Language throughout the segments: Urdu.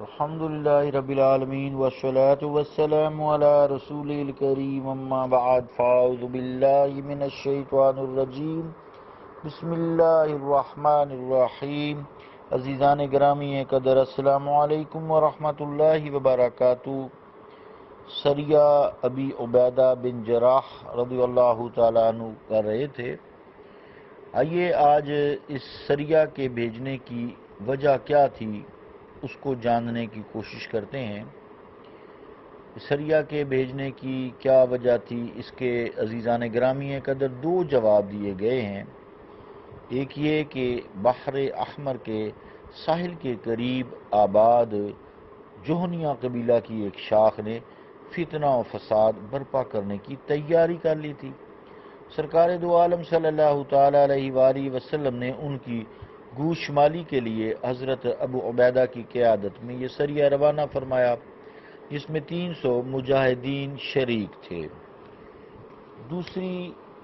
الحمد لله رب العالمين والصلاة والسلام على رسوله الكريم اما بعد فاعوذ بالله من الشیطان الرجیم بسم اللہ الرحمن الرحیم عزیزان گرامی قدر السلام علیکم ورحمۃ اللہ وبرکاتہ۔ سریہ ابی عبیدہ بن جراح رضی اللہ تعالیٰ عنہ کر رہے تھے۔ آئیے آج اس سریہ کے بھیجنے کی وجہ کیا تھی اس کو جاننے کی کوشش کرتے ہیں۔ سریہ کے بھیجنے کی کیا وجہ تھی، اس کے عزیزان گرامی قدر دو جواب دیے گئے ہیں۔ ایک یہ کہ بحر احمر کے ساحل کے قریب آباد جوہنیہ قبیلہ کی ایک شاخ نے فتنہ و فساد برپا کرنے کی تیاری کر لی تھی۔ سرکار دو عالم صلی اللہ تعالی علیہ وآلہ وسلم نے ان کی گوشمالی کے لیے حضرت ابو عبیدہ کی قیادت میں یہ سریہ روانہ فرمایا، جس میں 300 مجاہدین شریک تھے۔ دوسری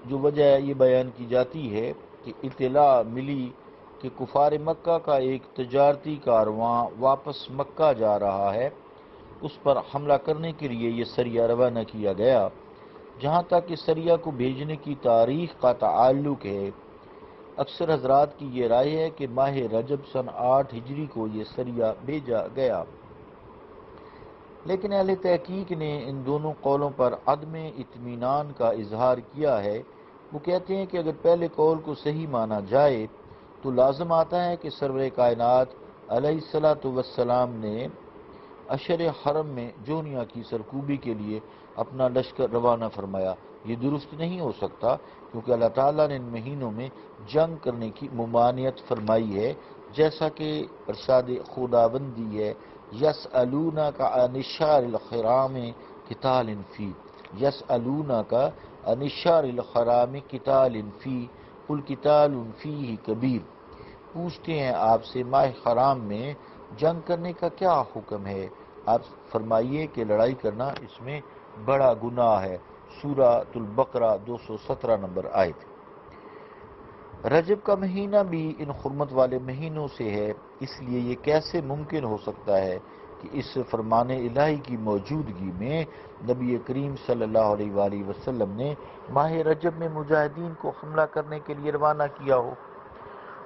جو وجہ یہ بیان کی جاتی ہے کہ اطلاع ملی کہ کفار مکہ کا ایک تجارتی کارواں واپس مکہ جا رہا ہے، اس پر حملہ کرنے کے لیے یہ سریہ روانہ کیا گیا۔ جہاں تک اس سریہ کو بھیجنے کی تاریخ کا تعلق ہے، اکثر حضرات کی یہ رائے ہے کہ ماہ رجب سن 8 ہجری کو یہ سریہ بھیجا گیا، لیکن اہل تحقیق نے ان دونوں قولوں پر عدم اطمینان کا اظہار کیا ہے۔ وہ کہتے ہیں کہ اگر پہلے قول کو صحیح مانا جائے تو لازم آتا ہے کہ سرور کائنات علیہ السلام نے اشر حرم میں جونیہ کی سرکوبی کے لیے اپنا لشکر روانہ فرمایا۔ یہ درست نہیں ہو سکتا، کیونکہ اللہ تعالیٰ نے ان مہینوں میں جنگ کرنے کی ممانعت فرمائی ہے، جیسا کہ ارشاد خداوندی ہے، یسألونک عن الشہر الحرام قتال فیہ، یسألونک عن الشہر الحرام قتال فیہ قل قتال فیہ کبیر، پوچھتے ہیں آپ سے ماہ حرام میں جنگ کرنے کا کیا حکم ہے، آپ فرمائیے کہ لڑائی کرنا اس میں بڑا گناہ ہے۔ سورۃ البقرہ 217 نمبر آیت۔ رجب کا مہینہ بھی ان حرمت والے مہینوں سے ہے، اس لیے یہ کیسے ممکن ہو سکتا ہے کہ اس فرمان الہی کی موجودگی میں نبی کریم صلی اللہ علیہ وآلہ وسلم نے ماہ رجب میں مجاہدین کو حملہ کرنے کے لیے روانہ کیا ہو۔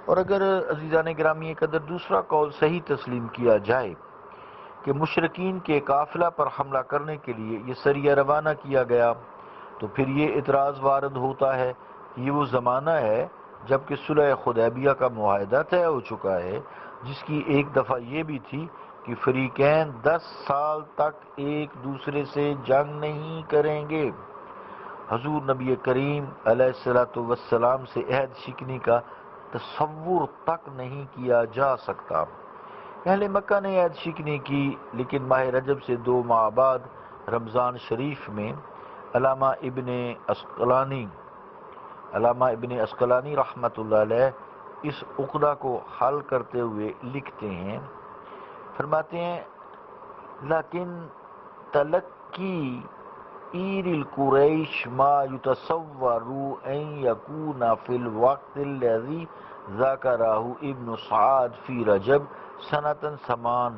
اور اگر عزیزان گرامی قدر دوسرا قول صحیح تسلیم کیا جائے کہ مشرکین کے قافلہ پر حملہ کرنے کے لیے یہ سریہ روانہ کیا گیا، تو پھر یہ اعتراض وارد ہوتا ہے کہ یہ وہ زمانہ ہے جب کہ صلح حدیبیہ کا معاہدہ طے ہو چکا ہے، جس کی ایک دفعہ یہ بھی تھی کہ فریقین 10 سال تک ایک دوسرے سے جنگ نہیں کریں گے۔ حضور نبی کریم علیہ السلام سے عہد شکنی کا تصور تک نہیں کیا جا سکتا۔ اہل مکہ نے عہد شکنی کی، لیکن ماہ رجب سے 2 ماہ بعد رمضان شریف میں علامہ ابن عسقلانی رحمۃ اللہ علیہ اس عقدہ کو حل کرتے ہوئے لکھتے ہیں، فرماتے ہیں لیکن تلقی ایر القریش ما یتصور ان یکون فی الوقت الذی ذکرہ ابن سعد فی رجب سنة 8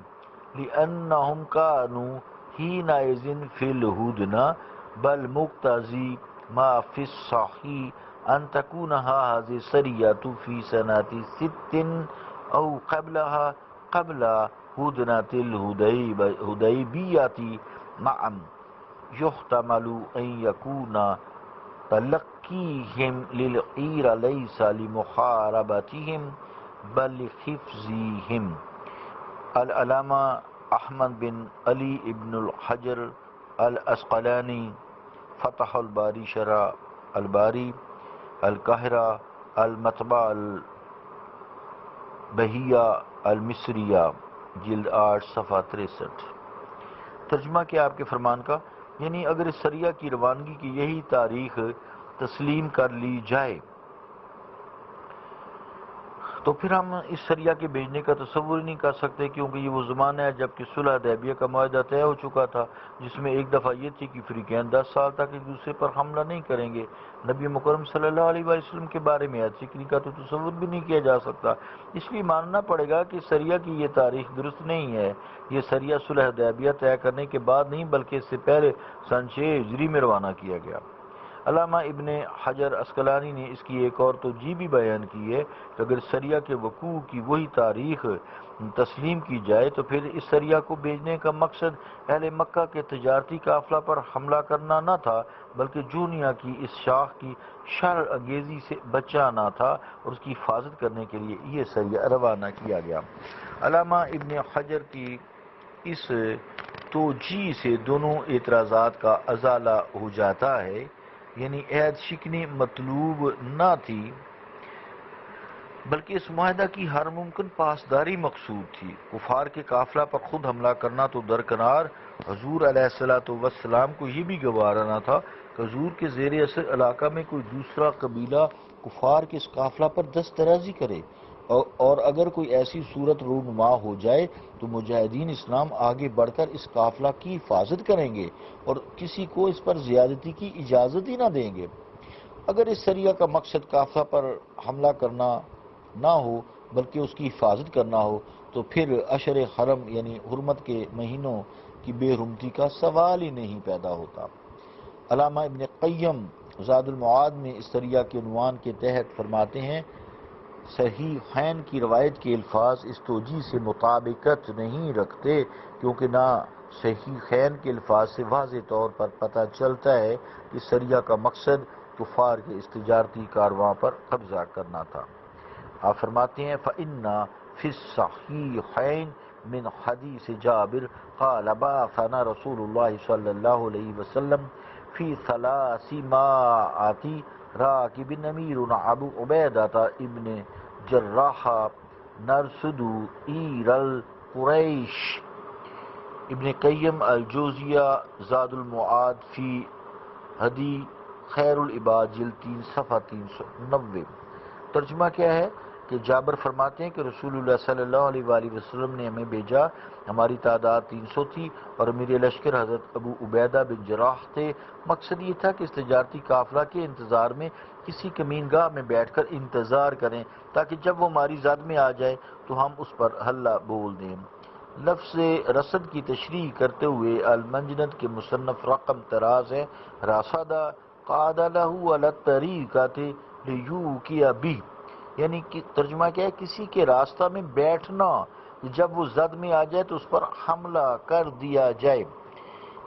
لأنهم كانوا حينئذ في الهدنة بل مقتضي ما في الصحيح أن تكون هذه السرية في سنة 6 أو قبلها قبل هدنة الحديبية معا، يحتمل أن يكون تلقيهم للعير ليس لمحاربتهم بل لحفظهم۔ العلامہ احمد بن علی ابن الحجر العسقلانی فتح الباری شرح الباری القاہرہ المطبع البہیہ المصریہ جلد 8 صفحہ 63۔ ترجمہ کیا آپ کے فرمان کا، یعنی اگر اس سریہ کی روانگی کی یہی تاریخ تسلیم کر لی جائے تو پھر ہم اس سریہ کے بھیجنے کا تصور ہی نہیں کر سکتے، کیونکہ یہ وہ زمانہ ہے جب کہ صلح حدیبیہ کا معاہدہ طے ہو چکا تھا، جس میں ایک دفعہ یہ تھی کہ فریقین 10 سال تک ایک دوسرے پر حملہ نہیں کریں گے۔ نبی مکرم صلی اللہ علیہ وسلم کے بارے میں ایسی شکنی کا تو تصور بھی نہیں کیا جا سکتا، اس لیے ماننا پڑے گا کہ سریہ کی یہ تاریخ درست نہیں ہے۔ یہ سریہ صلح حدیبیہ طے کرنے کے بعد نہیں بلکہ اس سے پہلے سن 6 ہجری میں روانہ کیا گیا۔ علامہ ابن حجر عسقلانی نے اس کی ایک اور توجیہ بھی بیان کی ہے کہ اگر سریہ کے وقوع کی وہی تاریخ تسلیم کی جائے تو پھر اس سریہ کو بھیجنے کا مقصد اہل مکہ کے تجارتی قافلہ پر حملہ کرنا نہ تھا، بلکہ جونیا کی اس شاخ کی شر انگیزی سے بچانا تھا اور اس کی حفاظت کرنے کے لیے یہ سریہ روانہ کیا گیا۔ علامہ ابن حجر کی اس توجیہ سے دونوں اعتراضات کا ازالہ ہو جاتا ہے، یعنی عہد شکنی مطلوب نہ تھی بلکہ اس معاہدہ کی ہر ممکن پاسداری مقصود تھی۔ کفار کے قافلہ پر خود حملہ کرنا تو درکنار، حضور علیہ السلام کو یہ بھی گوارا نہ تھا کہ حضور کے زیر اثر علاقہ میں کوئی دوسرا قبیلہ کفار کے اس قافلہ پر دست درازی کرے، اور اگر کوئی ایسی صورت رونما ہو جائے تو مجاہدین اسلام آگے بڑھ کر اس قافلہ کی حفاظت کریں گے اور کسی کو اس پر زیادتی کی اجازت ہی نہ دیں گے۔ اگر اس سریہ کا مقصد قافلہ پر حملہ کرنا نہ ہو بلکہ اس کی حفاظت کرنا ہو تو پھر اشر حرم یعنی حرمت کے مہینوں کی بے حرمتی کا سوال ہی نہیں پیدا ہوتا۔ علامہ ابن قیم زاد المعاد میں اس سریہ کے عنوان کے تحت فرماتے ہیں، صحیحین کی روایت کے الفاظ اس توجیہ سے مطابقت نہیں رکھتے، کیونکہ نہ صحیحین کے الفاظ سے واضح طور پر پتہ چلتا ہے کہ سریہ کا مقصد کفار کے اس تجارتی کارواں پر قبضہ کرنا تھا۔ آپ فرماتے ہیں فَإِنَّ فِي الصَّحِيحَيْنِ مِنْ حدیث جابر قال بعثنا رسول اللہ صلی اللہ علیہ وسلم فی 300 راکب امیر ابو عبیدہ ابن جراح نرصد عیر القریش۔ ابن قیم الجوزیہ زاد المعاد فی ہدی خیر العباد جلد 3 صفحہ 390۔ ترجمہ کیا ہے کہ جابر فرماتے ہیں کہ رسول اللہ صلی اللہ علیہ وآلہ وسلم نے ہمیں بھیجا، ہماری تعداد 300 تھی اور امیر لشکر حضرت ابو عبیدہ بن جراح تھے۔ مقصد یہ تھا کہ اس تجارتی قافلہ کے انتظار میں کسی کمین گاہ میں بیٹھ کر انتظار کریں تاکہ جب وہ ہماری زد میں آ جائے تو ہم اس پر حلہ بول دیں۔ لفظ رصد کی تشریح کرتے ہوئے المنجد کے مصنف رقم تراز ہے راسدہ قاد لہ علی الطریقۃ لیوقع بہ، یعنی کہ ترجمہ کیا ہے، کسی کے راستہ میں بیٹھنا، جب وہ زد میں آ جائے تو اس پر حملہ کر دیا جائے۔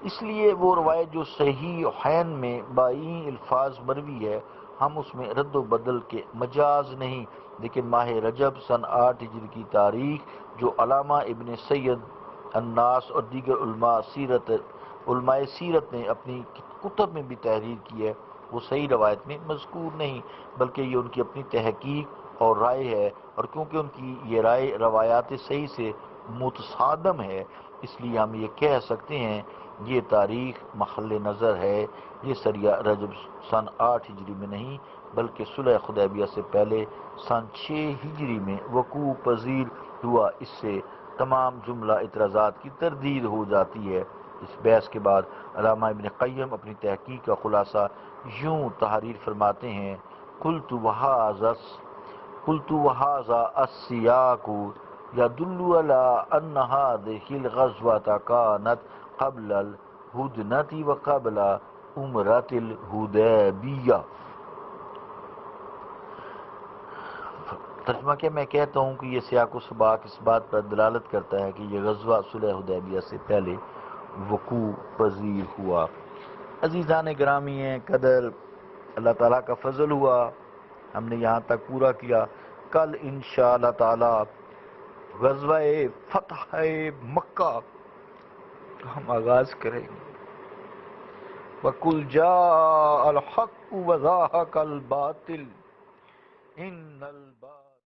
اس لیے وہ روایت جو صحیحین میں بائیں الفاظ مروی ہے، ہم اس میں رد و بدل کے مجاز نہیں، لیکن ماہ رجب سن 8 ہجری کی تاریخ جو علامہ ابن سید الناس اور دیگر علماء سیرت نے اپنی کتب میں بھی تحریر کی ہے، وہ صحیح روایت میں مذکور نہیں، بلکہ یہ ان کی اپنی تحقیق اور رائے ہے، اور کیونکہ ان کی یہ رائے روایات صحیح سے متصادم ہے اس لیے ہم یہ کہہ سکتے ہیں یہ تاریخ محل نظر ہے، یہ سریہ رجب سن 8 ہجری میں نہیں بلکہ صلح حدیبیہ سے پہلے سن 6 ہجری میں وقوع پذیر ہوا۔ اس سے تمام جملہ اعتراضات کی تردید ہو جاتی ہے۔ اس بحث کے بعد علامہ ابن قیم اپنی تحقیق کا خلاصہ یوں تحریر فرماتے ہیں، قلت وہذا السیاق يدل على ان هذه الغزوة كانت قبل الهدنة وقبل عمرة الحدیبیہ۔ ترجمہ کیا، میں کہتا ہوں کہ یہ سیاق و سباق اس بات پر دلالت کرتا ہے کہ یہ غزوہ صلح حدیبیہ سے پہلے وقوع پذیر ہوا۔ عزیزان گرامی ہیں قدر، اللہ تعالیٰ کا فضل ہوا، ہم نے یہاں تک پورا کیا۔ کل انشاءاللہ تعالی غزوہ فتح مکہ ہم آغاز کریں گے۔ وَقُلْ جَاءَ الْحَقُّ وَزَهَقَ الْبَاطِلُ إِنَّ الْبَاطِلَ